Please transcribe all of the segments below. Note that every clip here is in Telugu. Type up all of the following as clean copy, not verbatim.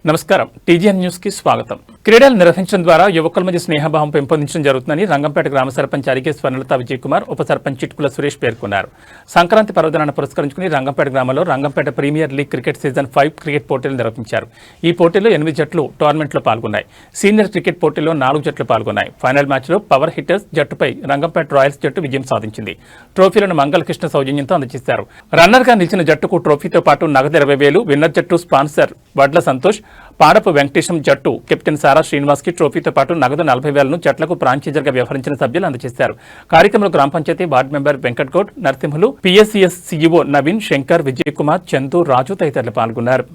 నమస్కారం టీజీఎన్ న్యూస్ కి స్వాగతం. క్రీడలు నిర్వహించడం ద్వారా యువకుల మధ్య స్నేహభావం పెంపొందించడం జరుగుతుందని రంగంపేట గ్రామ సర్పంచ్ అరిగే స్వర్ణలత విజయ్ కుమార్, ఉప సర్పంచ్ చిట్కుల సురేష్ పేర్కొన్నారు. సంక్రాంతి పర్వదినాన్ని పురస్కరించుకుని రంగంపేట గ్రామంలో Rangampet premier league cricket season 5 cricket పోటీలు నిర్వహించారు. ఈ పోటీల్లో 8 జట్లు టోర్నమెంట్లో పాల్గొన్నాయి. సీనియర్ క్రికెట్ పోటీల్లో 4 జట్లు పాల్గొన్నాయి. ఫైనల్ మ్యాచ్లో పవర్ హిట్టర్స్ జట్టుపై రంగంపేట రాయల్స్ జట్టు విజయం సాధించింది. ట్రోఫీలను మంగళకృష్ణ సౌజన్యంతో అందజేశారు. రన్నర్గా నిలిచిన జట్టుకు ట్రోఫీతో పాటు నగదు 20,000, విన్నర్ జట్టు స్పాన్సర్ వడ్ల సంతోష్, పాడపు వెంకటేశం జట్టు కెప్టెన్ సారా శ్రీనివాస్ కి ట్రోఫీతో పాటు నగదు 40,000ను జట్లకు ఫ్రాంచైజర్గా వ్యవహరించిన సభ్యులు అందజేశారు. కార్యక్రమంలో గ్రామ పంచాయతీ ward member Venkatgoud, Narasimhulu, PSCS CEO Naveen, Shankar, Vijay Kumar, Chandu, Raju తదితరులు పాల్గొన్నారు.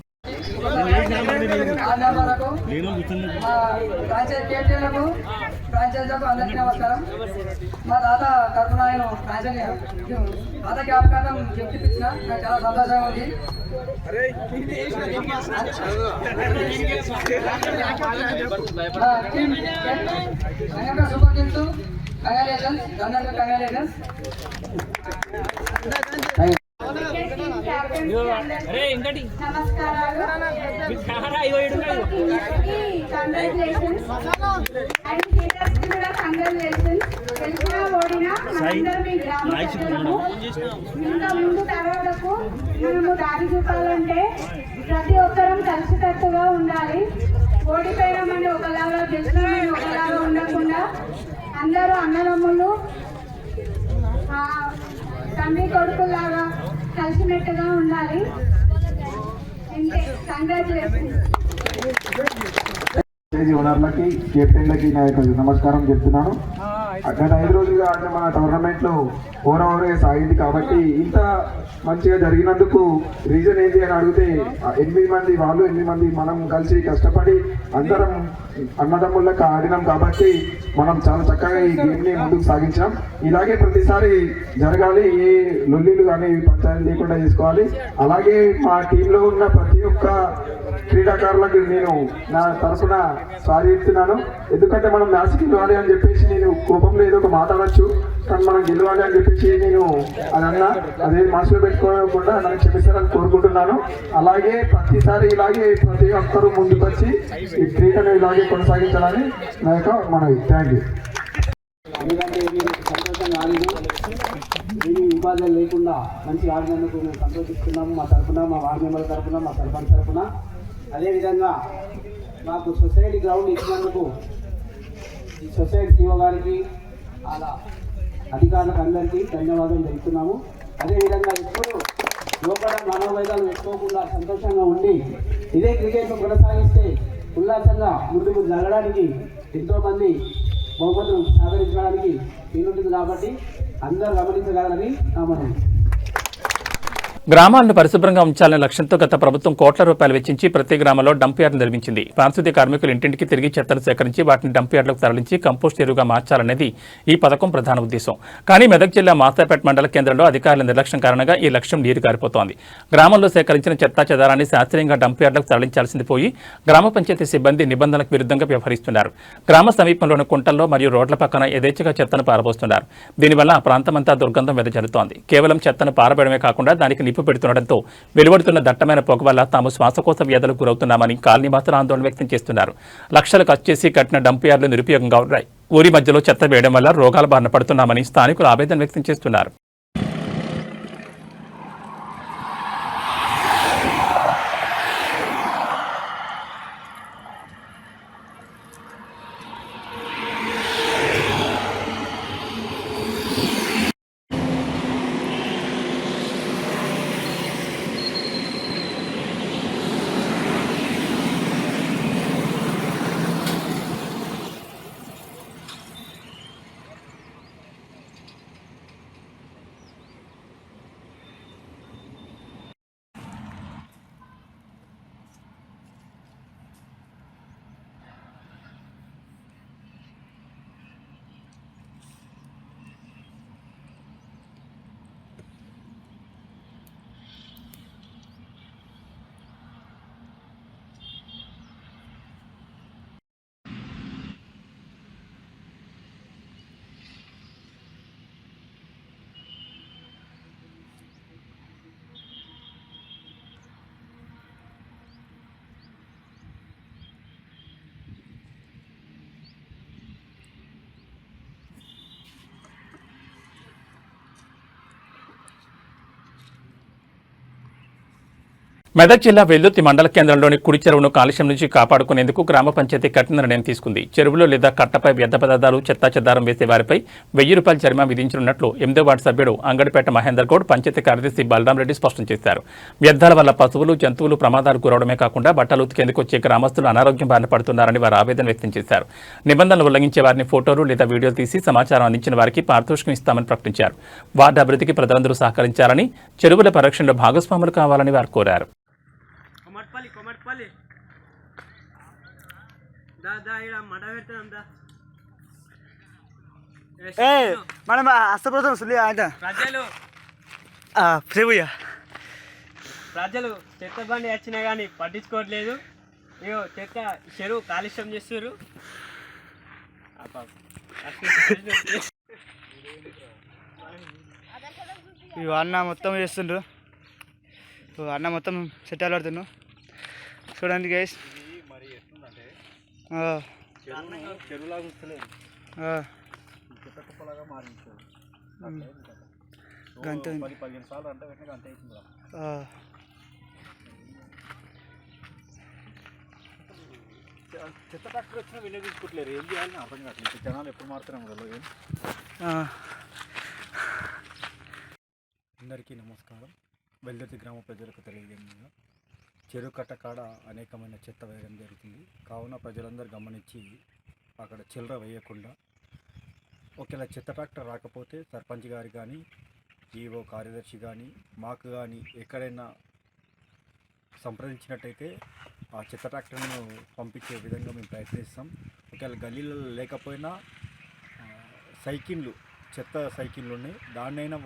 అందరికీ నమస్కారం. మా తాత తరఫున నేను తాత జ్ఞాపకార్థం గిఫ్ట్ ఇచ్చిన నాకు చాలా సంతోషంగా ఉంది. సూపర్ కింగ్స్ కంగ్రాచులేషన్స్, అందరికీ కంగ్రాచులేషన్స్. ముందు తరాలకు మనము దారి చూపాలంటే ప్రతి ఒక్కరం కలిసికట్టుగా ఉండాలి. ఓడిపోయినామని ఒకలాగా, గెలిచినామని ఒకలాగా ఉండకుండా అందరూ అన్నదమ్ములు, తండ్రి కొడుకులాగా కలిసిమెట్టుగా ఉండాలి. ఓనర్లకి, కెప్టెన్లకి నా యొక్క నమస్కారం చెప్తున్నాను. గత 5 రోజులుగా ఆడిన మన టోర్నమెంట్ లో ఓవర్ సాగింది కాబట్టి ఇంత మంచిగా జరిగినందుకు రీజన్ ఏంటి అని అడిగితే 8 మంది వాళ్ళు, 8 మంది మనం కలిసి కష్టపడి అందరం అన్నదమ్ములకు ఆడినాం కాబట్టి మనం చాలా చక్కగా ఈ గేమ్ ని ముందుకు సాగించాం. ఇలాగే ప్రతిసారి జరగాలి, ఏ లొల్లిలు కానీ పంచాయతీ లేకుండా చేసుకోవాలి. అలాగే మా టీంలో ఉన్న ప్రతి ఒక్క క్రీడాకారులకు నేను నా తరఫున సారీ చెప్తున్నాను. ఎందుకంటే మనం మ్యాచ్కి గెలవాలి అని చెప్పేసి నేను కోపంలో ఏదో ఒక మాట్లాడచ్చు, కానీ మనం గెలవాలి అని చెప్పేసి నేను అది అన్నా, అదే మనసులో పెట్టుకోకుండా నన్ను క్షమిస్తారని కోరుకుంటున్నాను. అలాగే ప్రతిసారి ఇలాగే ప్రతి ఒక్కరూ ముందుకు వచ్చి ఈ క్రీడను ఇలాగే కొనసాగించాలని నా యొక్క మనవి. Thank you. ఎందుకంటే మీరు సంతోషంగా ఆడిన ఏమీ వివాదాలు లేకుండా మంచి ఆడినందుకు మేము సంతోషిస్తున్నాము. మా తరఫున, మా వార్డు మెంబర్ల తరఫున, మా సర్పంచ్ తరఫున. అదేవిధంగా మాకు సొసైటీ గ్రౌండ్ ఇచ్చినందుకు ఈ సొసైటీ సిఓ గారికి, అలా అధికారులకు అందరికీ ధన్యవాదాలు తెలుపుతున్నాము. అదేవిధంగా ఎప్పుడు లోపల మనోవేదాలు పెట్టుకోకుండా సంతోషంగా ఉండి ఇదే క్రికెట్ను కొనసాగిస్తే ఉల్లాసంగా ముందుకు జరగడానికి, ఎంతోమంది బహుమతులు సహకరించడానికి వీలుంటుంది కాబట్టి అందరూ గమనించగలరని నా మనవి. గ్రామాలను పరిశుభ్రంగా ఉంచాలనే లక్ష్యంతో గత ప్రభుత్వం కోట్ల రూపాయలు వెచ్చించి ప్రతి గ్రామంలో డంప్ యార్డు నిర్మించింది. పారిశుద్ధ్య కార్మికులు ఇంటింటికి తిరిగి చెత్తను సేకరించి వాటిని డంప్ యార్డులకు తరలించి కంపోస్ట్ ఎరువుగా మార్చాలనేది ఈ పథకం ప్రధాన ఉద్దేశం. కానీ మెదక్ జిల్లా మాస్తాపేట మండల కేంద్రంలో అధికారుల నిర్లక్ష్యం కారణంగా ఈ లక్ష్యం నీరు కారిపోతోంది. గ్రామంలో సేకరించిన చెత్తా చెదారాన్ని శాస్త్రీయంగా డంప్ యార్డులకు తరలించాల్సింది పోయి గ్రామ పంచాయతీ సిబ్బంది నిబంధనలకు విరుద్ధంగా వ్యవహరిస్తున్నారు. గ్రామ సమీపంలోని కుంటల్లో మరియు రోడ్ల పక్కన యథేచ్ఛగా చెత్తను పారబోస్తున్నారు. దీనివల్ల ఆ ప్రాంతమంతా దుర్గంధం వెదజల్లుతోంది. కేవలం చెత్తను పారబడమే కాకుండా దానికి పెడుతుండటంతో వెలువడుతున్న దట్టమైన పొగ వల్ల తాము శ్వాసకోశ వ్యాధులకు గురవుతున్నామని కాలనీ వాసులు ఆందోళన వ్యక్తం చేస్తున్నారు. లక్షలు ఖర్చు చేసి కట్టిన డంప్ యార్డులు నిరుపయోగంగా ఉన్నాయి. ఊరి మధ్యలో చెత్త వేయడం వల్ల రోగాల బారిన పడుతున్నామని స్థానికులు ఆవేదన వ్యక్తం చేస్తున్నారు. మెదక్ జిల్లా వెల్దుర్తి మండల కేంద్రంలోని కుడి చెరువును కాలుష్యం నుంచి కాపాడుకునేందుకు గ్రామ పంచాయతీ కఠిన నిర్ణయం తీసుకుంది. చెరువులో లేదా కట్టపై వ్యర్థ పదార్థాలు చెత్తాచెదారం వేసే వారిపై ₹1000 జరిమానా విధించనున్నట్లు 8వ వార్డు సభ్యుడు అంగడిపేట మహేందర్ గౌడ్ పంచాయతీ కార్యదర్శి బలరాం రెడ్డి స్పష్టం చేశారు. వ్యర్థాల వల్ల పశువులు, జంతువులు ప్రమాదాలకు గురవడమే కాకుండా బట్టలు ఉతికేందుకు వచ్చే గ్రామస్తులు అనారోగ్యం బారిన పడుతున్నారని వారు ఆవేదన వ్యక్తం చేశారు. నిబంధనలు ఉల్లంఘించే వారిని ఫోటోలు లేదా వీడియోలు తీసి సమాచారం అందించిన వారికి పారితోషికం ఇస్తామని ప్రకటించారు. వార్డు అభివృద్ధికి ప్రజలందరూ సహకరించాలని, చెరువుల పరిరక్షణలో భాగస్వాములు కావాలని వారు కోరారు. కొమర్పల్లి దా ఇలా మడ పెడతాం దా మనం అస్తపోతాం సులి అంట ప్రజలు చెత్త బండి వచ్చినా కానీ పట్టించుకోవట్లేదు. ఇగో చెత్త చెరువు కాలుష్యం చేస్తారు. ఇవి అన్న మొత్తం చేస్తుండ్రు. అన్న మొత్తం సెట్ పడుతున్నావు చూడండి గైస్. చెత్త ట్రాక్టర్ వచ్చినా వినియోగించుకోవట్లేరు. ఏం చేయాలని అర్థం కావట్లేదు. జనాలు ఎప్పుడు మారుతున్నాం. అందరికీ నమస్కారం. వెల్దుర్తి గ్రామ ప్రజలకు తెలియజేయగా చెరువు కట్ట కాడ అనేకమైన చెత్త వేయడం జరుగుతుంది. కావున ప్రజలందరూ గమనించి అక్కడ చిల్లర వేయకుండా, ఒకవేళ చెత్త ట్రాక్టర్ రాకపోతే సర్పంచ్ గారు కానీ, ఈవో కార్యదర్శి కానీ, మాకు కానీ ఎక్కడైనా సంప్రదించినట్టయితే ఆ చెత్త ట్రాక్టర్ను పంపించే విధంగా మేము ప్రయత్నిస్తాం. ఒకవేళ గల్లీలలో లేకపోయినా చెత్త సైకిళ్ళు ఉన్నాయి, దాన్నైనా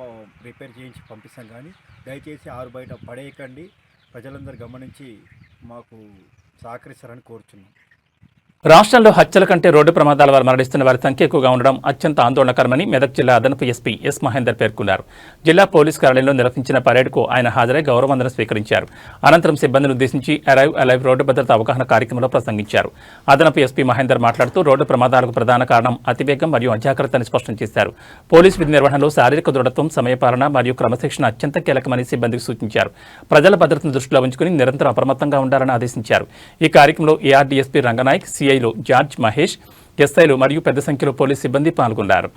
రిపేర్ చేయించి పంపిస్తాం. కానీ దయచేసి ఆరు బయట పడేయకండి. ప్రజలందరూ గమనించి మాకు సహకరిస్తారని కోరుచున్నాం. రాష్ట్రంలో హత్యల కంటే రోడ్డు ప్రమాదాల వల్ల మరణిస్తున్న వారి సంఖ్య ఎక్కువగా ఉండడం అత్యంత ఆందోళనకరమని మెదక్ జిల్లా అదనపు ఎస్పీ ఎస్ మహేందర్ పేర్కొన్నారు. జిల్లా పోలీస్ కార్యాలయంలో నిర్వహించిన పరేడ్కు ఆయన హాజరై గౌరవవందనం స్వీకరించారు. అనంతరం సిబ్బందిని ఉద్దేశించి అరైవ్ అలైవ్ రోడ్డు భద్రతా అవగాహన కార్యక్రమంలో ప్రసంగించారు. అదనపు ఎస్పీ మహేందర్ మాట్లాడుతూ రోడ్డు ప్రమాదాలకు ప్రధాన కారణం అతివేగం మరియు అజాగ్రత్త అని స్పష్టం చేశారు. పోలీసు విధి నిర్వహణలో శారీరక దృఢత్వం, సమయపాలన మరియు క్రమశిక్షణ అత్యంత కీలకమని సిబ్బందికి సూచించారు. ప్రజల భద్రతను దృష్టిలో ఉంచుకుని నిరంతరం అప్రమత్తంగా ఉండాలని ఆదేశించారు. ఈ కార్యక్రమంలో ఏఆర్డీఎస్పీ రంగనాయక్, సిఐలు జార్జ్ మహేష్, ఎస్ఐలు మరియు పెద్ద సంఖ్యలో పోలీస్ సిబ్బంది పాల్గొన్నారు.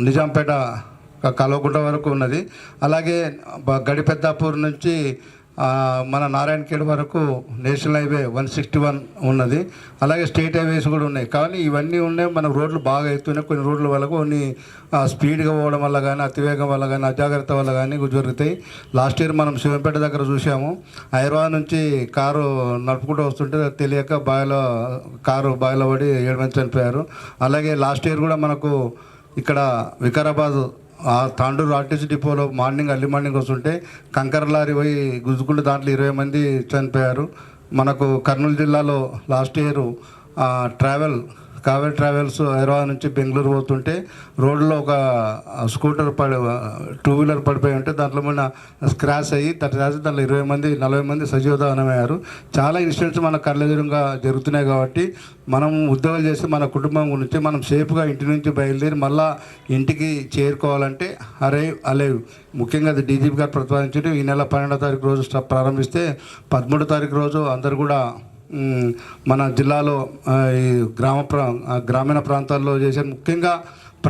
నిజాంపేట కల్వకుంట వరకు ఉన్నది. అలాగే గడిపెద్దాపూర్ నుంచి మన నారాయణఖేడ్ వరకు నేషనల్ హైవే 161 ఉన్నది. అలాగే స్టేట్ హైవేస్ కూడా ఉన్నాయి. కానీ ఇవన్నీ ఉన్నాయి. మన రోడ్లు బాగా ఎత్తున్నాయి. కొన్ని రోడ్ల వల్ల కొన్ని స్పీడ్గా పోవడం వల్ల కానీ, అతివేగం వల్ల కానీ, అజాగ్రత్త వల్ల కానీ జరుగుతాయి. లాస్ట్ ఇయర్ మనం శివంపేట దగ్గర చూసాము. హైదరాబాద్ నుంచి కారు నడుపుకుంటూ వస్తుంటే తెలియక కారు బావిలో పడి 7 మంది చనిపోయారు. అలాగే లాస్ట్ ఇయర్ కూడా మనకు ఇక్కడ వికారాబాద్ తాండూరు ఆర్టీసీ డిపోలో ఎర్లీ మార్నింగ్ వస్తుంటే కంకర లారీ పోయి గుజ్జుకుంటూ దాంట్లో 20 మంది చనిపోయారు. మనకు కర్నూలు జిల్లాలో last year Kaveri travels Hyderabad నుంచి బెంగళూరు పోతుంటే రోడ్లో ఒక స్కూటర్ 2 వీలర్ పడిపోయి ఉంటే దాంట్లో మన స్క్రాచ్ అయ్యి దాంట్లో 20 మంది 40 మంది సజీవదహనమయ్యారు. చాలా ఇన్సిడెంట్స్ మన కళ్ళెదురుగా జరుగుతున్నాయి. కాబట్టి మనం ఉద్యోగాలు చేసి మన కుటుంబం గురించి మనం సేఫ్గా ఇంటి నుంచి బయలుదేరి మళ్ళీ ఇంటికి చేరుకోవాలంటే అలైవ్ ముఖ్యంగా అది డీజీపీ గారు ప్రతిపాదించారు. ఈ నెల 12వ తారీఖు రోజు ప్రారంభిస్తే 13వ తారీఖు రోజు అందరు కూడా మన జిల్లాలో ఈ గ్రామీణ ప్రాంతాల్లో చేసే ముఖ్యంగా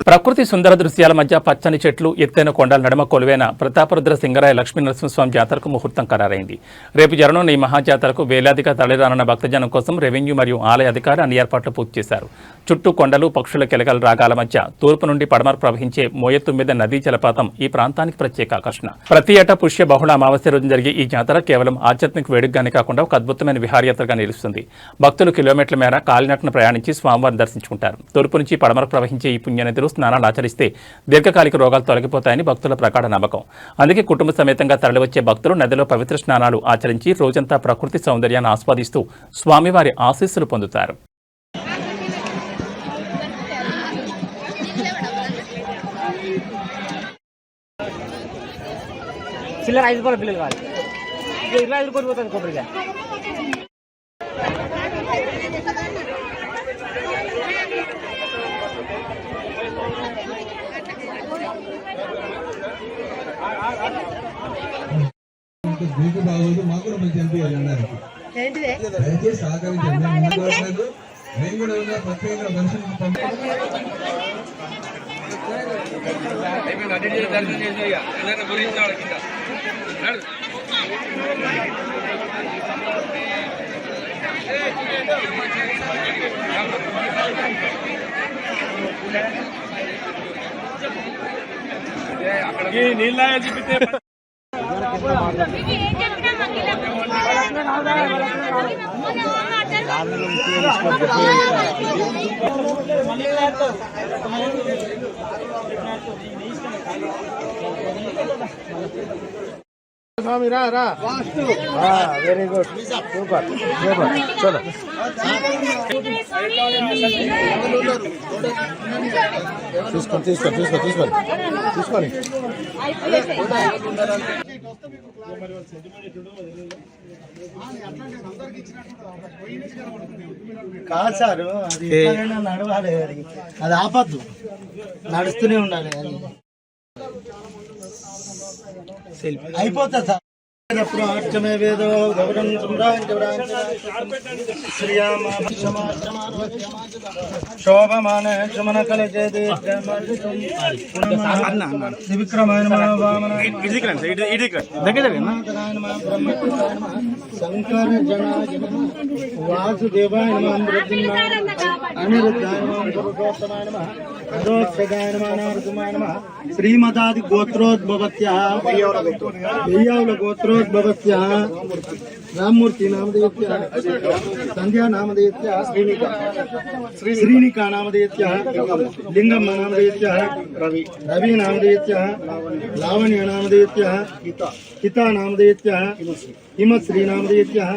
ప్రకృతి సుందర దృశ్యాల మధ్య పచ్చని చెట్లు, ఎత్తైన కొండల నడుమ కొలువైన ప్రతాపరుద్ర సింగరాయ లక్ష్మీ నరసింహస్వామి జాతరకు ముహూర్తం ఖరారైంది. రేపు జరగనున్న ఈ మహాజాతరకు వేలాదిగా తరలిరానున్న భక్తజనం కోసం రెవెన్యూ మరియు ఆలయ అధికారులు అన్ని ఏర్పాట్లు పూర్తి చేశారు. చుట్టూ కొండలు, పక్షుల కెలకల రాగాల మధ్య తూర్పు నుండి పడమర ప్రవహించే మోయెత్తుమ్మిద నదీ జలపాతం ఈ ప్రాంతానికి ప్రత్యేక ఆకర్షణ. ప్రతి ఏటా పుష్య బహుళ అమావాస్య రోజు జరిగే ఈ జాతర కేవలం ఆధ్యాత్మిక వేడుకగానే కాకుండా ఒక అద్భుతమైన విహారయాత్రగా నిలుస్తుంది. భక్తులు కిలోమీటర్ల మేర కాలినటను ప్రయాణించి స్వామివారిని దర్శించుకుంటారు. తూర్పు నుంచి పడమర ప్రవహించే ఈ పుణ్యనదిలో స్నానాలు ఆచరిస్తే దీర్ఘకాలిక రోగాలు తొలగిపోతాయని భక్తుల ప్రగాఢ నమ్మకం. అందుకే కుటుంబ సమేతంగా తరలివచ్చే భక్తులు నదిలో పవిత్ర స్నానాలు ఆచరించి రోజంతా ప్రకృతి సౌందర్యాన్ని ఆస్వాదిస్తూ స్వామివారి ఆశీస్సులు పొందుతారు. చిల్లర 5 రూపాయల బిల్లులు కావాలి. 25 రూపాయలు పోతుంది కొబ్బరికాయ. మీకు బాగోదు, మాకు కూడా మంచి అనిపించాలి అన్నారు. దయచేసి సహకరించండి. మేము కూడా ప్రత్యేకంగా మనుషులకు నీళ్ళ చూపిస్తే స్వామి రా రా. Very good, super super. చలో తీసుకొని కాదు సారు, అది ఎట్లైనా నడవాలి, అది ఆపద్దు, నడుస్తూనే ఉండాలి. అది అయిపోతుంది సార్. అష్టమే వేదో గౌరం శోభమాన శమన కలజే విక్రమాయ శంకర జనాయ వాసుదేవాయ అనిరుద్ధాయ పురుషోత్తమాయ నారదుమాయ శ్రీమదాది గోత్రోద్భవత్యః వెయ్యావుల గోత్రోద్భవత్యః రామ్మూర్తి నామధేయత్యః సంధ్యా నామధేయత్యః శ్రీనికా నామధేయత్యః లింగమ్మ నామధేయత్యః రవి నామధేయత్యః లావణ్య నామధేయత్యః హితా నామధేయత్యః హిమశ్రీ నామధేయత్యః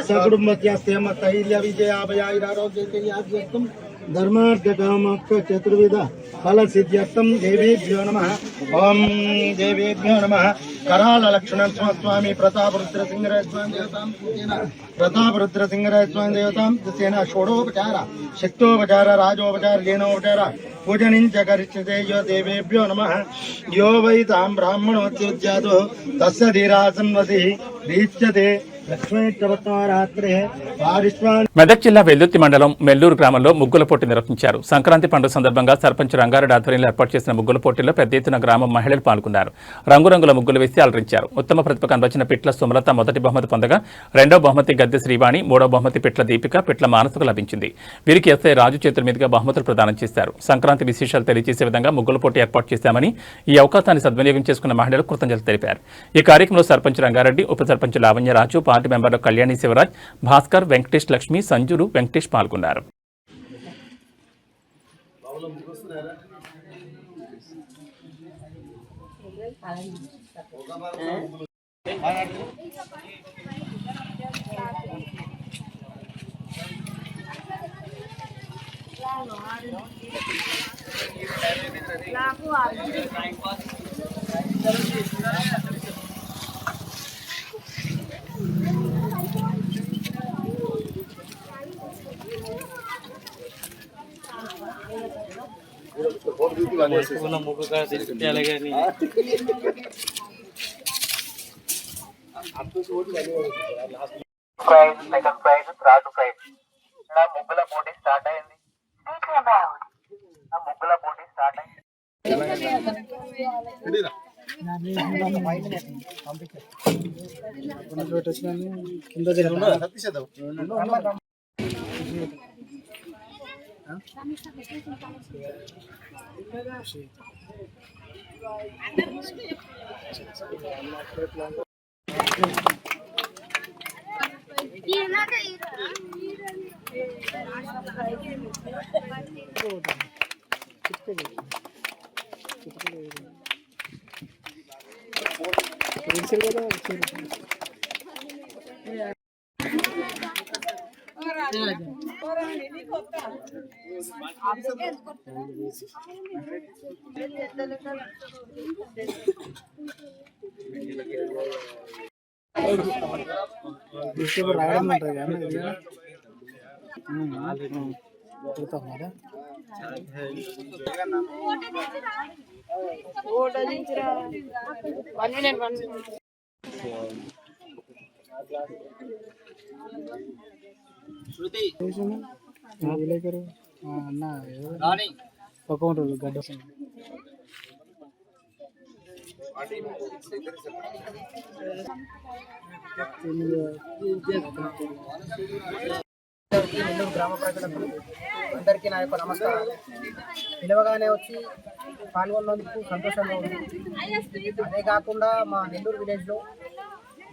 సకుటుంబత్యాస్తే తైల్య విజయాభయాయిరారోగ్యైర్యాద్యర్థం ధర్మార్థకామోక్ష చతుర్విధ ఫల సిద్ధ్యర్థం దేవేభ్యో నమః. ఓం దేవేభ్యో నమః. कराल लक्ष्मण स्वामी प्रतापरुद्र सिंहराज देवतां षोडोपचार शक्तोपचार राजोपचार लीनोपचार पूजनिंच करिष्यते यो देवेभ्यो नमः. यो वै तां ब्राह्मणोत्युज्यातो तस्य धीरासन्वतिः रीच्यते. మెదక్ జిల్లా వెల్దుర్తి మండలం మెల్లూరు గ్రామంలో ముగ్గుల పోటీ నిర్వహించారు. సంక్రాంతి పండుగ సందర్భంగా సర్పంచ్ రంగారెడ్డి ఆధ్వర్యంలో ఏర్పాటు చేసిన ముగ్గుల పోటీలో పెద్ద ఎత్తున గ్రామం మహిళలు పాల్గొన్నారు. రంగురంగుల ముగ్గులు వేసి అలరించారు. ఉత్తమ ప్రతిభ కనబరిచిన పిట్ల సుమలత మొదటి బహుమతి పొందగా, రెండవ బహుమతి గద్దె శ్రీవాణి, మూడవ బహుమతి పిట్ల దీపిక, పిట్ల మానసకు లభించింది. వీరికి ఎస్ఐ రాజు చేతుల మీదుగా బహుమతులు ప్రదానం చేశారు. సంక్రాంతి విశేషాలు తెలియజేసే విధంగా ముగ్గుల పోటీ ఏర్పాటు చేశామని, ఈ అవకాశాన్ని సద్వినియోగం చేసుకున్న మహిళలు కృతజ్ఞతలు తెలిపారు. ఈ కార్యక్రమంలో సర్పంచ్ రంగారెడ్డి, ఉప సర్పంచ్ లావణ్యరాజు, పార్టీ మెంబర్లు కళ్యాణి శివరాజ్, భాస్కర్, వెంకటేష్, లక్ష్మి, సంజులు, వెంకటేష్ పాల్గొన్నారు. Second prize, third prize. నా ముగ్గుల పోటీ స్టార్ట్ అయింది. రాయడం ఉంటుంది కదా విలేకరు అన్న అకౌంట్ గడ్డ నెల్లూరు గ్రామ ప్రజలకు అందరికీ నా యొక్క నమస్కారాలు. పిలవగానే వచ్చి పాల్గొన్నందుకు సంతోషంగా ఉంది. అదే కాకుండా మా నెల్లూరు విలేజ్లో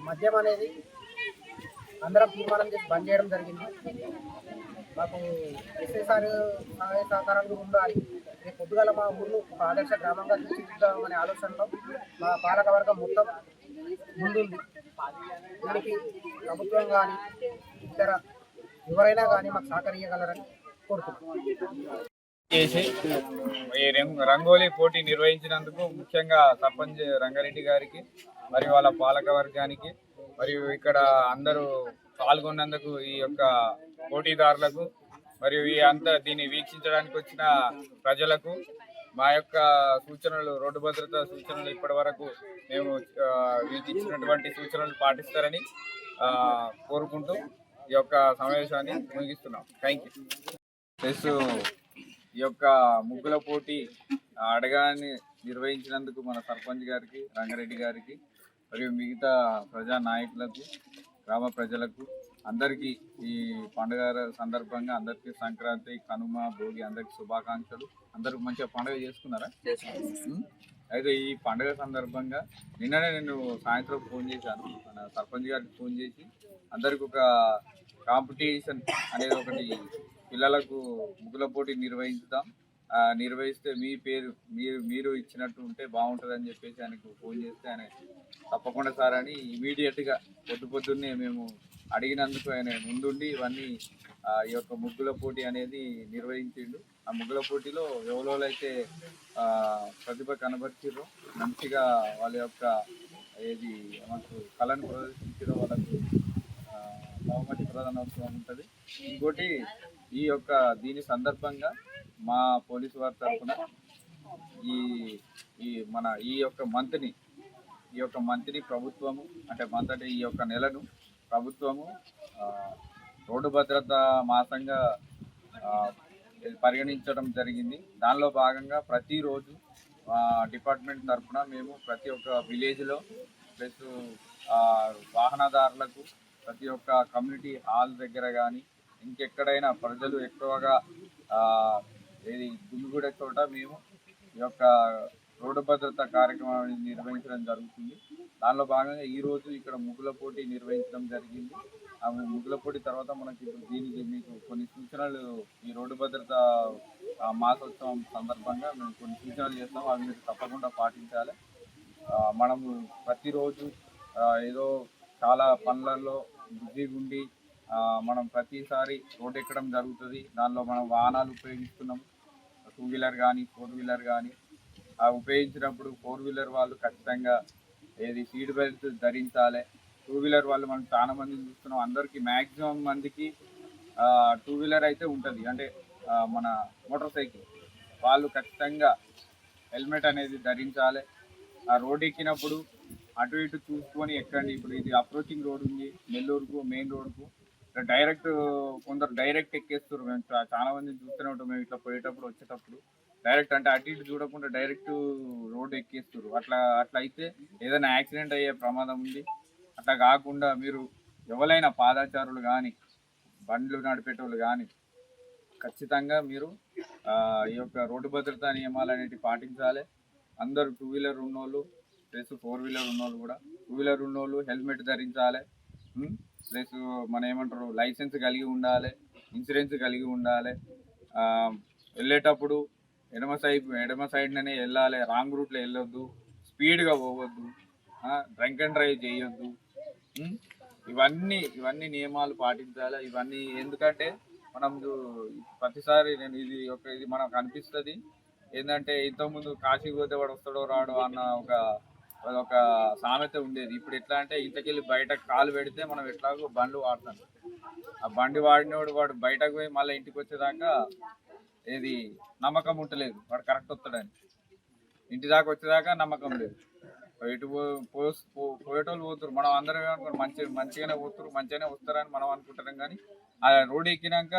మద్యం అనేది అందరం తీర్మానం చేసి బంద్ చేయడం జరిగింది. మాకు ఎస్ఎస్ఆర్ సహాయ సహకారాలు కూడా ఉండాలి. రేపు పొద్దుగల మా ఊళ్ళు ఒక ఆదర్శ గ్రామంగా తీర్చిదిద్దామనే ఆలోచనలో మా పాలకవర్గం మొత్తం ముందుంది. దీనికి ప్రభుత్వం కానీ ఇతర ఎవరైనా కానీ మాకు సహకరించగలరని కోరుకుంటున్నాం. చేసి ఈ రంగోలీ పోటీ నిర్వహించినందుకు ముఖ్యంగా సర్పంచ్ రంగారెడ్డి గారికి మరియు వాళ్ళ పాలక వర్గానికి మరియు ఇక్కడ అందరూ పాల్గొన్నందుకు ఈ యొక్క పోటీదారులకు మరియు దీన్ని వీక్షించడానికి వచ్చిన ప్రజలకు మా యొక్క సూచనలు, రోడ్డు భద్రతా సూచనలు ఇప్పటి వరకు మేము ఇచ్చినటువంటి సూచనలు పాటిస్తారని కోరుకుంటూ ఈ యొక్క సమావేశాన్ని ముగిస్తున్నాం. Thank you. ప్లస్ ఈ యొక్క ముగ్గుల పోటీ అడగాన్ని నిర్వహించినందుకు మన సర్పంచ్ గారికి, రంగారెడ్డి గారికి మరియు మిగతా ప్రజా నాయకులకు, గ్రామ ప్రజలకు అందరికీ ఈ పండుగ సందర్భంగా అందరికీ సంక్రాంతి, కనుమ, భోగి అందరికీ శుభాకాంక్షలు. అందరూ మంచిగా పండుగ చేసుకున్నారా? అయితే ఈ పండుగ సందర్భంగా నిన్ననే నేను సాయంత్రం ఫోన్ చేశాను, మన సర్పంచ్ గారికి ఫోన్ చేసి అందరికి ఒక కాంపిటీషన్ అనేది ఒకటి పిల్లలకు ముగ్గుల పోటీ నిర్వహిస్తాం, నిర్వహిస్తే మీ పేరు మీరు ఇచ్చినట్టు ఉంటే బాగుంటుందని చెప్పేసి ఆయనకు ఫోన్ చేస్తే ఆయన తప్పకుండా సార్ అని ఇమీడియట్గా పొద్దున్నే మేము అడిగినందుకు ఆయన ముందుండి ఇవన్నీ ఈ యొక్క ముగ్గుల పోటీ అనేది నిర్వహించిండు. ఆ ముగ్గుల పోటీలో ఎవరైతే ప్రతిభ కనబరిచారో, మంచిగా వాళ్ళ యొక్క ఏది మనకు కళను ప్రదర్శించారో వాళ్ళకు బహుమతి ప్రధానోత్సవం ఉంటుంది. ఇంకోటి ఈ యొక్క దీని సందర్భంగా మా పోలీసు వారి తరఫున ఈ యొక్క మంత్ని ప్రభుత్వము అంటే ఈ యొక్క నెలను ప్రభుత్వము రోడ్డు భద్రత మాసంగా పరిగణించడం జరిగింది. దానిలో భాగంగా ప్రతిరోజు డిపార్ట్మెంట్ తరఫున మేము ప్రతి ఒక్క విలేజ్లో ప్లస్ వాహనదారులకు ప్రతి ఒక్క కమ్యూనిటీ హాల్ దగ్గర కానీ ఇంకెక్కడైనా ప్రజలు ఎక్కువగా గుమిగూడే చోట మేము ఈ యొక్క రోడ్డు భద్రత కార్యక్రమాన్ని నిర్వహించడం జరుగుతుంది. దానిలో భాగంగా ఈరోజు ఇక్కడ ముగ్గుల పోటీ నిర్వహించడం జరిగింది. ఆ ముగ్గుల పోటీ తర్వాత మనకి దీనికి మీకు కొన్ని సూచనలు ఈ రోడ్డు భద్రత మాసోత్సవం సందర్భంగా మేము కొన్ని సూచనలు చేస్తాం, అవి మీరు తప్పకుండా పాటించాలి. మనము ప్రతిరోజు ఏదో చాలా పనులలో బిజీగా ఉండి మనం ప్రతిసారి రోడ్డు ఎక్కడం జరుగుతుంది. దానిలో మనం వాహనాలు ఉపయోగిస్తున్నాం, 2 వీలర్ కానీ 4 వీలర్ కానీ. ఉపయోగించినప్పుడు 4 వీలర్ వాళ్ళు ఖచ్చితంగా సీట్ బెల్ట్ ధరించాలి. 2 వీలర్ వాళ్ళు మనం చాలా మందిని చూస్తున్నాం, అందరికీ మ్యాక్సిమం మందికి 2 వీలర్ అయితే ఉంటుంది, అంటే మన మోటార్ సైకిల్ వాళ్ళు ఖచ్చితంగా హెల్మెట్ అనేది ధరించాలి. ఆ రోడ్ ఎక్కినప్పుడు అటు ఇటు చూసుకొని ఎక్కండి. ఇప్పుడు ఇది అప్రోచింగ్ రోడ్ ఉంది నెల్లూరుకు, మెయిన్ రోడ్కు. కొందరు డైరెక్ట్ ఎక్కేస్తారు. మేము చాలా మందిని చూస్తూనే ఉంటాం. మేము ఇట్లా పోయేటప్పుడు వచ్చేటప్పుడు డైరెక్ట్ అంటే అటు ఇటు చూడకుండా డైరెక్ట్ రోడ్ ఎక్కేస్తారు. అట్లా అయితే ఏదైనా యాక్సిడెంట్ అయ్యే ప్రమాదం ఉంది. అట్లా కాకుండా మీరు ఎవరైనా పాదాచారులు కానీ బండ్లు నడిపేటోళ్ళు కానీ ఖచ్చితంగా మీరు ఈ యొక్క రోడ్డు భద్రతా నియమాలు అనేవి పాటించాలి. అందరూ 2 వీలర్ ఉన్నోళ్ళు ప్లస్ 4 వీలర్ ఉన్నోళ్ళు కూడా 2 వీలర్ ఉన్నోళ్ళు హెల్మెట్ ధరించాలి. ప్లస్ మన ఏమంటారు లైసెన్స్ కలిగి ఉండాలి, ఇన్సూరెన్స్ కలిగి ఉండాలి. వెళ్ళేటప్పుడు ఎడమ సైడ్నే వెళ్ళాలి, రాంగ్ రూట్లో వెళ్ళొద్దు, స్పీడ్గా పోవద్దు, డ్రంక్ అండ్ డ్రైవ్ చేయొద్దు. ఇవన్నీ నియమాలు పాటించాలి. ఇవన్నీ ఎందుకంటే మనం ప్రతిసారి ఇది మనకు అనిపిస్తుంది ఏంటంటే ఇంతకుముందు కాశీ పోతే వాడు వస్తాడో రాడో అన్న ఒక సామెత ఉండేది. ఇప్పుడు ఎట్లా అంటే ఇంతకెళ్ళి బయటకు కాలు పెడితే మనం ఎట్లాగో బండ్లు వాడతాం. ఆ బండి వాడినోడు వాడు బయటకు పోయి మళ్ళీ ఇంటికి వచ్చేదాకా ఏది నమ్మకం ఉంటలేదు వాడు కరెక్ట్ వస్తాడని. ఇంటి దాకా వచ్చేదాకా నమ్మకం లేదు. పోయేటోళ్ళు పోతున్నారు, మనం అందరం ఏమనుకుంటాం మంచిగానే పోతున్నారు, మంచిగానే వస్తారని మనం అనుకుంటాం. కానీ ఆ రోడ్డు ఎక్కినాక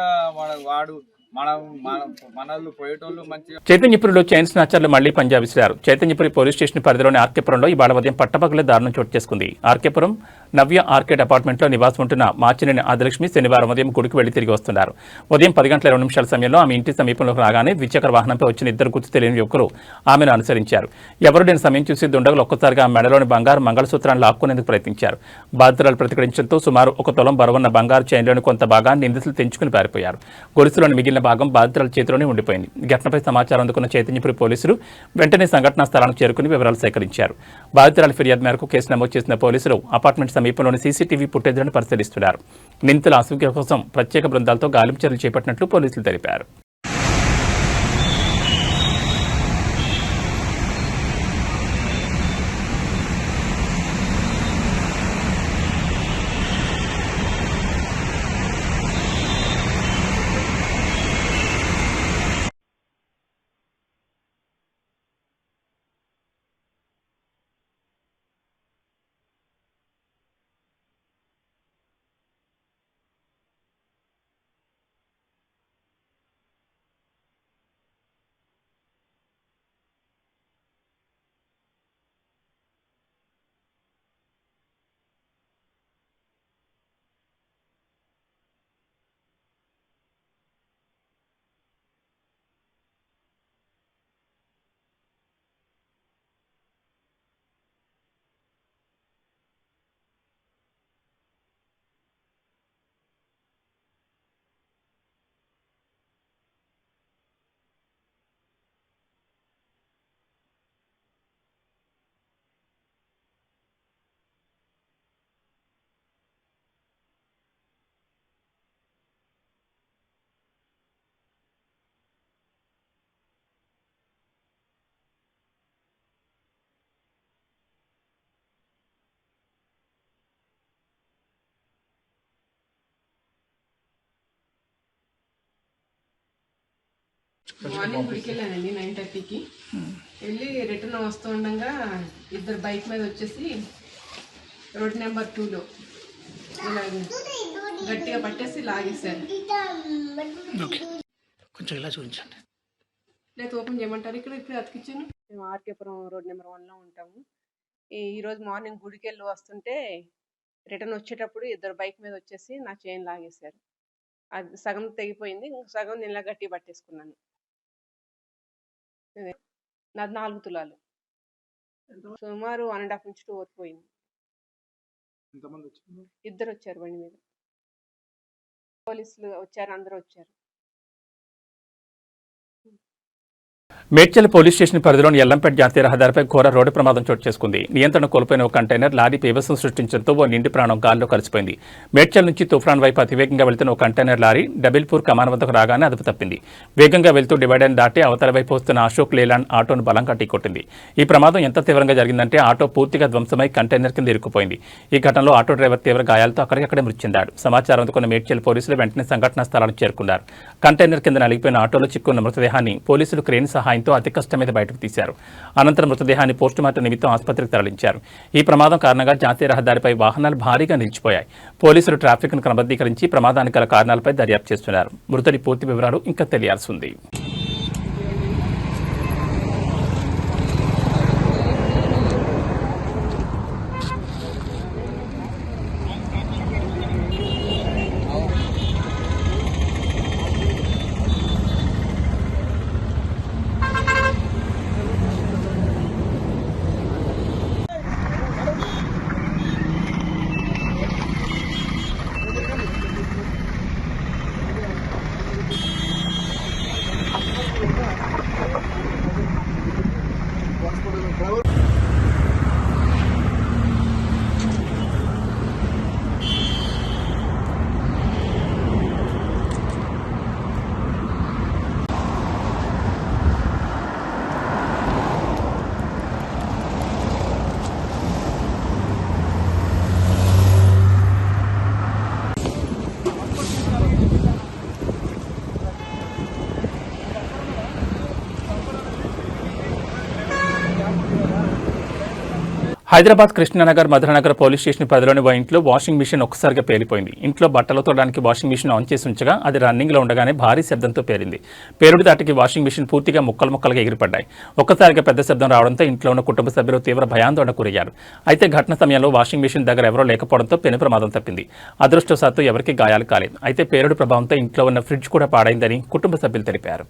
వాడు మనల్ని పోయేటోళ్ళు మంచిగా. చైతన్యపురిలో చైన్ స్నాచర్లు మళ్లీ పంజా విసిరారు. చైతన్యపురి పోలీస్ స్టేషన్ పరిధిలోని ఆర్కేపురంలో ఇవాళ ఉదయం పట్టపగలే దారుణం చోటు చేసుకుంది. ఆర్కేపురం నవ్య ఆర్కేడ్ అపార్ట్మెంట్లో నివాసం ఉంటున్న మాచినేని ఆదిలక్ష్మి శనివారం ఉదయం గుడికి వెళ్లి తిరిగి వస్తున్నారు. ఉదయం 10:20 సమయంలో ఆమె ఇంటి సమీపంలోకి రాగానే ద్విచక్ర వాహనంపై వచ్చిన ఇద్దరు గుర్తు తెలియని యువకులు ఆమెను అనుసరించారు. ఎవరు లేని సమయం చూసి దుండగులు ఒక్కసారిగా మెడలోని బంగారు మంగళసూత్రాన్ని లాక్కునేందుకు ప్రయత్నించారు. బాధితురాలు ప్రతిఘటించడంతో సుమారు 1 తులం బరువున్న బంగారు చైన్లోని కొంత భాగాన్ని నిందితులు తెంచుకుని పారిపోయారు. గొలుసులోని మిగిలిన భాగం బాధితురాల చేతిలోనే ఉండిపోయింది. ఘటనపై సమాచారం అందుకున్న చైతన్యపురి పోలీసులు వెంటనే సంఘటనా స్థలానికి చేరుకుని వివరాలు సేకరించారు. బాధితురాల ఫిర్యాదు మేరకు కేసు నమోదు చేసిన పోలీసులు అపార్ట్మెంట్ సమీపంలోని సీసీటీవీ ఫుటేజ్లను పరిశీలిస్తున్నారు. నిందితుల ఆచూకీ కోసం ప్రత్యేక బృందాలతో గాలింపు చర్యలు చేపట్టినట్లు పోలీసులు తెలిపారు. మార్నింగ్ గుడికి వెళ్ళానండి 9:30కి. వెళ్ళి రిటర్న్ వస్తూ ఉండగా ఇద్దరు బైక్ మీద వచ్చేసి రోడ్ నెంబర్ 2లో ఇలా గట్టిగా పట్టేసి లాగేశారు. కొంచెం ఇలా చూపించండి. లేదు ఓపెన్ చేయమంటారు. ఇక్కడ అతికిచ్చాను. మేము ఆర్కేపురం రోడ్ నెంబర్ 1లో ఉంటాము. ఈరోజు మార్నింగ్ గుడికి వెళ్ళి వస్తుంటే రిటర్న్ వచ్చేటప్పుడు ఇద్దరు బైక్ మీద వచ్చేసి నా చైన్ లాగేశారు. అది సగం తెగిపోయింది, సగం నేను ఇలా గట్టి పట్టేసుకున్నాను. నాది 4 తులాలు. సుమారు 1.5 నుంచి 2 వరకు పోయింది. ఇద్దరు వచ్చారు బండి మీద. పోలీసులు వచ్చారు, అందరూ వచ్చారు. మేడ్చల్ పోలీస్ స్టేషన్ పరిధిలోని ఎల్లంపేట జాతీయ రహదారిపై ఘోర రోడ్డు ప్రమాదం చోటు చేసుకుంది. నియంత్రణ కోల్పోయిన ఒక కంటైనర్ లారీ బీభత్సం సృష్టించడంతో ఓ నిండి ప్రాణం గాల్లో కలిసిపోయింది. మేడ్చల్ నుంచి తుఫాన్ వైపు అతివేగంగా వెళ్తున్న ఒక కంటైనర్ లారీ డబిల్పూర్ కమాన్ వద్దకు రాగానే అదుపు తప్పింది. వేగంగా వెళ్తూ డివైడర్ దాటి అవతల వైపు వస్తున్న అశోక్ లేలాండ్ ఆటోను బలంగా ఢీకొట్టింది. ఈ ప్రమాదం ఎంత తీవ్రంగా జరిగిందంటే ఆటో పూర్తిగా ధ్వంసమై కంటైనర్ కింద ఇరుక్కుపోయింది. ఈ ఘటనలో ఆటో డ్రైవర్ తీవ్ర గాయాలతో అక్కడికక్కడే మృతి చెందాడు. సమాచారం అందుకున్న మేడ్చల్ పోలీసులు వెంటనే సంఘటనా స్థలానికి చేరుకున్నారు. కంటైనర్ కింద నలిగిపోయిన ఆటోలో చిక్కున్న మృతదేహాన్ని పోలీసులు క్రేన్ సహాయంతో అతి కష్టం మీద బయటకు తీశారు. అనంతరం మృతదేహాన్ని పోస్టుమార్టం నిమిత్తం ఆసుపత్రికి తరలించారు. ఈ ప్రమాదం కారణంగా జాతీయ రహదారిపై వాహనాలు భారీగా నిలిచిపోయాయి. పోలీసులు ట్రాఫిక్ను క్రమబద్ధీకరించి ప్రమాదానికి గల కారణాలపై దర్యాప్తు చేస్తున్నారు. మృతుడి పూర్తి వివరాలు ఇంకా తెలియాల్సి ఉంది. హైదరాబాద్ కృష్ణానగర్ మధురనగర్ పోలీస్ స్టేషన్ పరిధిలోని ఓ ఇంట్లో వాషింగ్ మిషన్ ఒక్కసారిగా పేలిపోయింది. ఇంట్లో బట్టలు తోడడానికి వాషింగ్ మిషన్ ఆన్ చేసి ఉంచగా అది రన్నింగ్లో ఉండగానే భారీ శబ్దంతో పేలింది. పేలుడు దాటికి వాషింగ్ మిషన్ పూర్తిగా ముక్కలు ముక్కలుగా ఎగిరిపడ్డాయి. ఒక్కసారిగా పెద్ద శబ్దం రావడంతో ఇంట్లో ఉన్న కుటుంబ సభ్యులు తీవ్ర భయాందోళనకు గురయ్యారు. అయితే ఘటన సమయంలో వాషింగ్ మిషన్ దగ్గర ఎవరో లేకపోవడంతో పెను ప్రమాదం తప్పింది. అదృష్టవశాత్తు ఎవరికీ గాయాలు కాలేదు. అయితే పేలుడు ప్రభావంతో ఇంట్లో ఉన్న ఫ్రిడ్జ్ కూడా పాడైందని కుటుంబ సభ్యులు తెలిపారు.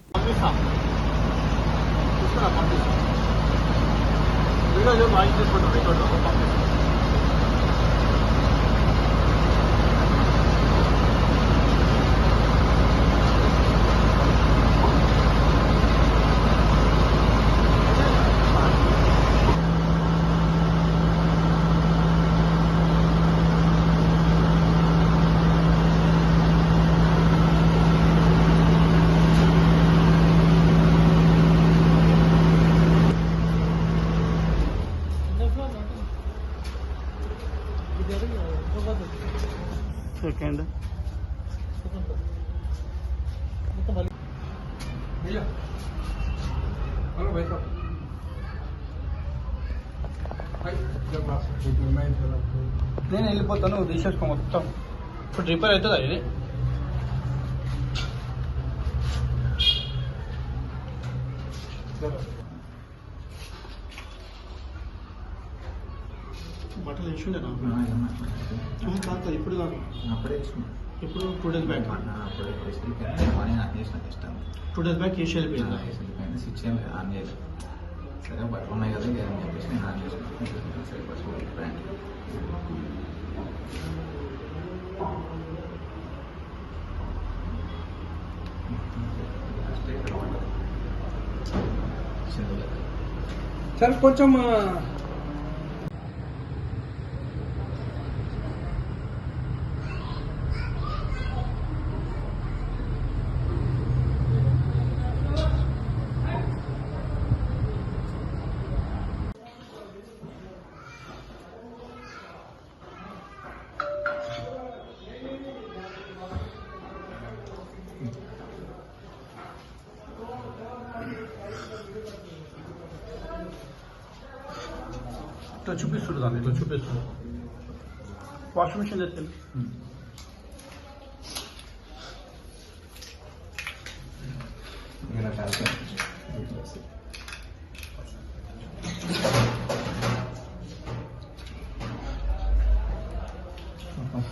सेकंड నేను వెళ్ళిపోతాను తీసేసుకో మొత్తం ఇప్పుడు రిపేర్ అవుతుందా ఇది బట్టలు వేసిండే కాదు ఇప్పుడు కాదు ఇప్పుడు 2 days బ్యాక్ 2 days బ్యాక్ వేసి వెళ్ళిపోయింది సరే బట్టలు ఉన్నాయి కదా అని చెప్పేసి నేను ఆన్ చేసుకున్నాను. సార్ కొంచెం ఇట్లా చూపిస్తుంది దాన్ని ఇట్లా చూపిస్తుంది వాషింగ్ మిషన్ తెచ్చింది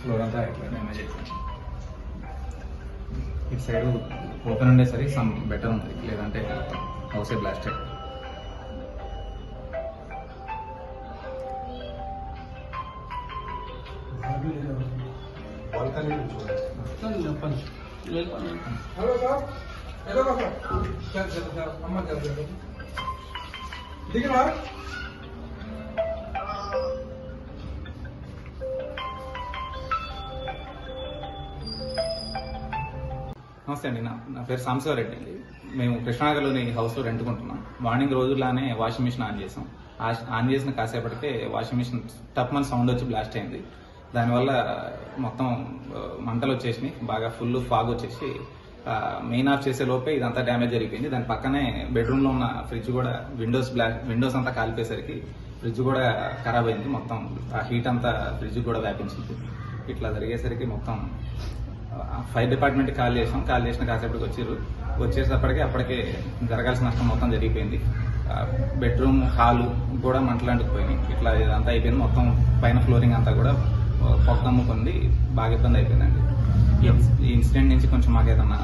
ఫ్లోర్ అంతా ఇట్లా డ్యామేజ్ అయిపోయింది. ఇటు సైడ్ ఓపెన్ ఉండేసరికి సమ్ బెటర్ ఉంది, లేదంటే హౌసే బ్లాస్ట్ అయ్యింది. హలో సార్ హలో సార్ అమ్మ దిగినా నమస్తే అండి, నా పేరు సాంబశివరెడ్డి అండి. మేము కృష్ణానగర్లోని హౌస్లో రెంట్కుంటున్నాం. మార్నింగ్ రోజులానే వాషింగ్ మిషన్ ఆన్ చేసాం. ఆన్ చేసిన కాసేపటికే వాషింగ్ మిషన్ టప్మని సౌండ్ వచ్చి బ్లాస్ట్ అయింది. దానివల్ల మొత్తం మంటలు వచ్చేసినాయి, బాగా ఫుల్ ఫాగ్ వచ్చేసి మెయిన్ ఆఫ్ చేసే లోపే ఇదంతా డ్యామేజ్ జరిగిపోయింది. దాని పక్కనే బెడ్రూమ్లో ఉన్న ఫ్రిడ్జ్ కూడా విండోస్ అంతా కాలిపోయేసరికి ఫ్రిడ్జ్ కూడా ఖరాబ్ అయింది. మొత్తం ఆ హీట్ అంతా ఫ్రిడ్జ్ కూడా వ్యాపించింది. ఇట్లా జరిగేసరికి మొత్తం ఫైర్ డిపార్ట్మెంట్కి కాల్ చేసిన కాసేపటికి వచ్చేటప్పటికే అప్పటికే జరగాల్సిన నష్టం మొత్తం జరిగిపోయింది. బెడ్రూమ్ హాలు కూడా మంటలు అంటుకుపోయినాయి. ఇట్లా ఇదంతా అయిపోయింది. మొత్తం పైన ఫ్లోరింగ్ అంతా కూడా పొగమ్ముకుంది, బాగా ఇబ్బంది అయిపోయిందండి. ఈ ఇన్సిడెంట్ నుంచి కొంచెం మాకు ఏదన్నా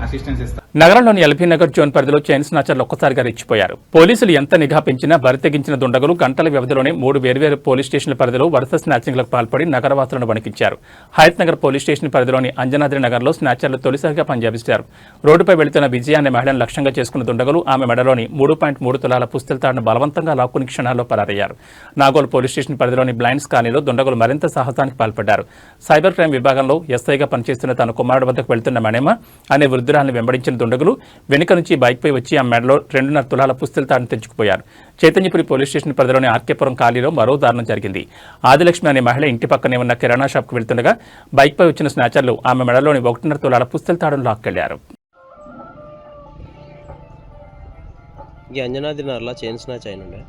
అసిస్టెన్స్ ఇస్తారు. నగరంలోని ఎల్బీ నగర్ జోన్ పరిధిలో చైన్ స్నాచర్లు ఒక్కసారిగా రెచ్చిపోయారు. పోలీసులు ఎంత నిఘా పెంచినా బరి తెగించిన దుండగులు గంటల వ్యవధిలోనే 3 వేర్వేరు పోలీస్ స్టేషన్ల పరిధిలో వరుస స్నాచింగ్లకు పాల్పడి నగరవాసులను వణికించారు. హయత్ నగర్ పోలీస్ స్టేషన్ పరిధిలోని అంజనాద్రి నగర్లో స్నాచర్లు తొలిసారిగా పనిచేపిస్తారు. రోడ్డుపై వెళుతున్న విజయ అనే మహిళను లక్ష్యంగా చేసుకున్న దుండగులు ఆమె మెడలోని 3.3 తులాల పుస్తెల తాడును బలవంతంగా లాక్కుని క్షణాల్లో పరారయ్యారు. నాగోల్ పోలీస్ స్టేషన్ పరిధిలోని బ్లైండ్స్ కాలనీలో దుండగులు మరింత సాహసానికి పాల్పడ్డారు. సైబర్ క్రైమ్ విభాగంలో ఎస్ఐగా పనిచేస్తున్న తన కుమారుడు వద్దకు వెళ్తున్న మణేమ అనే వృద్ధురాలను వెంబడించిన దుండగులు వెనుక నుంచి బైక్పై వచ్చి ఆ మెడలో 2.5 తులాల పుస్తెల తాడును తెచ్చుకుపోయారు. చైతన్యపురి పోలీస్ స్టేషన్ పరిధిలోని ఆర్కేపురం కాలనీలో మరో దారుణం జరిగింది. ఆదిలక్ష్మి అనే మహిళ ఇంటి పక్కనే ఉన్న కిరాణా షాప్కు వెళ్తుండగా బైక్పై వచ్చిన స్నాచర్లు ఆమె మెడలోని 1.5 తులాల పుస్తెల తాడును లాక్కెళ్లారు. ఈ అంజనాద్రి నగర్లో చైన్ స్నాచ్ అయిన ఉండే.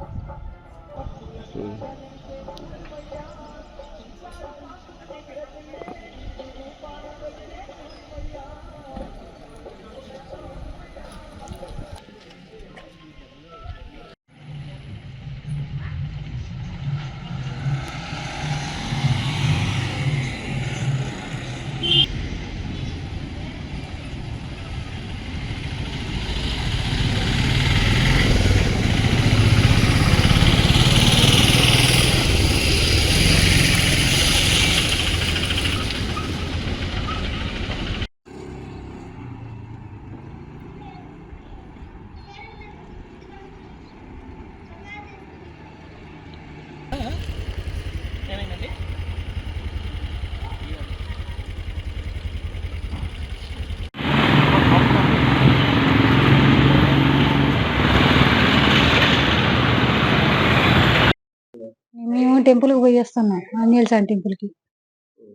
మేము టెంపుల్కి పోయి వస్తున్నాం, ఆంజనేయ స్వామి టెంపుల్కి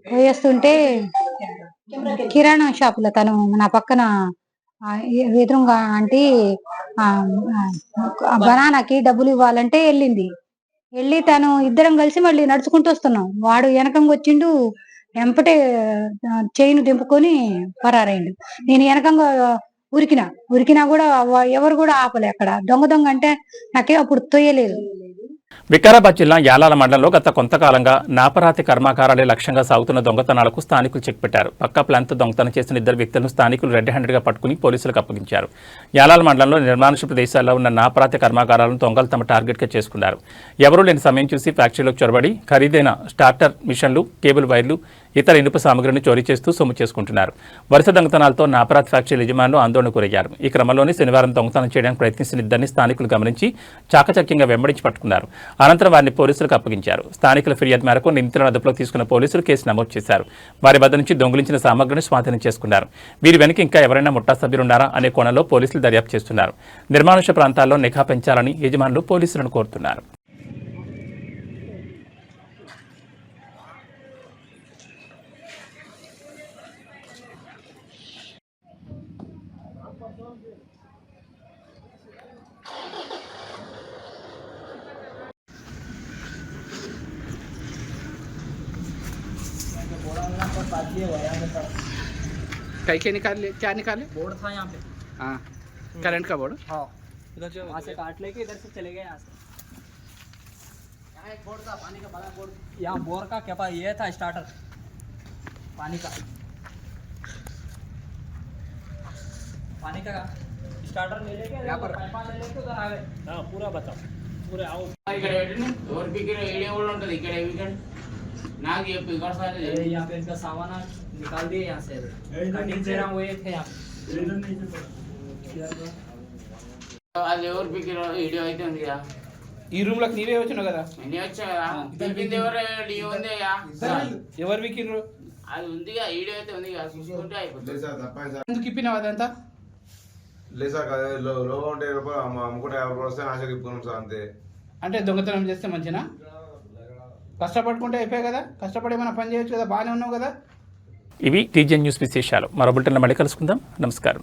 పోయి వస్తుంటే కిరాణా షాపులో తను నా పక్కన ఎదురుగా అంటే బనానాకి డబ్బులు ఇవ్వాలంటే వెళ్ళి తను ఇద్దరం కలిసి మళ్ళీ నడుచుకుంటూ వస్తున్నాం. వాడు వెనకంగా వచ్చిండు, వెంపటే చైన్ దింపుకొని పరారైండు. నేను వెనకంగా ఉరికినా కూడా ఎవరు కూడా ఆపలే. అక్కడ దొంగ అంటే నాకే అప్పుడు తొయ్యలేదు. వికారాబాద్ జిల్లా యాలాల మండలంలో గత కొంతకాలంగా నాపరాతి కర్మాగారాలే లక్ష్యంగా సాగుతున్న దొంగతనాలకు స్థానికులు చెక్ పెట్టారు. పక్కా ప్లాన్తో దొంగతనం చేసిన 2 వ్యక్తులను స్థానికులు రెడ్ హ్యాండెడ్గా పట్టుకుని పోలీసులకు అప్పగించారు. యాలాల మండలంలో నిర్మానుష్య ప్రదేశాల్లో ఉన్న నాపరాతి కర్మాగారాలను దొంగలు తమ టార్గెట్గా చేసుకున్నారు. ఎవరూ లేని సమయం చూసి ఫ్యాక్టరీలోకి చొరబడి ఖరీదైన స్టార్టర్ మిషన్లు, కేబుల్ వైర్లు, ఇతర ఇనుప సామగ్రిని చోరీ చేస్తూ సొమ్ము చేసుకుంటున్నారు. వరుస దొంగతనాలతో నాపరాతి ఫ్యాక్టరీ యజమానులు ఆందోళనకు గురయ్యారు. ఈ క్రమంలోనే శనివారం దొంగతనం చేయడానికి ప్రయత్నించిన 2 స్థానికులు గమనించి చాకచక్యంగా వెంబడించి పట్టుకున్నారు. అనంతరం వారిని పోలీసులకు అప్పగించారు. స్థానికుల ఫిర్యాదు మేరకు నిందితులను అదుపులోకి తీసుకున్న పోలీసులు కేసు నమోదు చేశారు. వారి వద్ద నుంచి దొంగిలించిన సామగ్రిని స్వాధీనం చేసుకున్నారు. వీరి వెనుక ఇంకా ఎవరైనా ముఠా సభ్యులున్నారా అనే కోణంలో పోలీసులు దర్యాప్తు చేస్తున్నారు. నిర్మానుష్య ప్రాంతాల్లో నిఘా పెంచాలని యజమానులు పోలీసులను కోరుతున్నారు. कई के निकाले, क्या निकाले? बोर्ड था यहाँ पे। हाँ, करंट का बोर्ड। हाँ, इधर से वहाँ से काट लेके इधर से चले गए यहाँ से। यहाँ एक बोर्ड था, पानी का बड़ा बोर्ड। यहाँ बोर का क्या ये था स्टार्टर पानी का स्टार्टर ले लेके यहाँ पर पाइप ले लेके उधर आ गए। हाँ, पूरा बताओ, पूरे आओ। यहाँ पे इनका सामान निकाल दिए यहाँ से। कटिंग से रहा वो ये थे यहाँ అది ఎవరు పిక్కిన వీడియో అయితే ఉంది కదా ఈ రూమ్ లోకి నీవే వచ్చినావు కదా నేను వచ్చా కదా పిక్కింది ఎవరు వీడియో ఉంది ఎవరు పిక్కిండ్రు అది ఉంది కదా వీడియో అయితే ఉంది కదా చూసుకుంటే అయిపోతుంది ఎందుకు ఇప్పినావు అదంతా లేదు సార్ లో ఉంటే అమ్ముకుంటే 50 వస్తే ఆశకి ఇప్పుకున్నాం సార్ అంతే. అంటే దొంగతనం చేస్తే మంచినా? కష్టపడుకుంటే అయిపోయాయి కదా, కష్టపడి ఏమైనా పని చేయొచ్చు కదా, బాగానే ఉన్నావు కదా. ఇవి టీజీఎన్ న్యూస్ విశేషాలు. మరో బులెటిన్లో మళ్ళీ కలుసుకుందాం. నమస్కారం.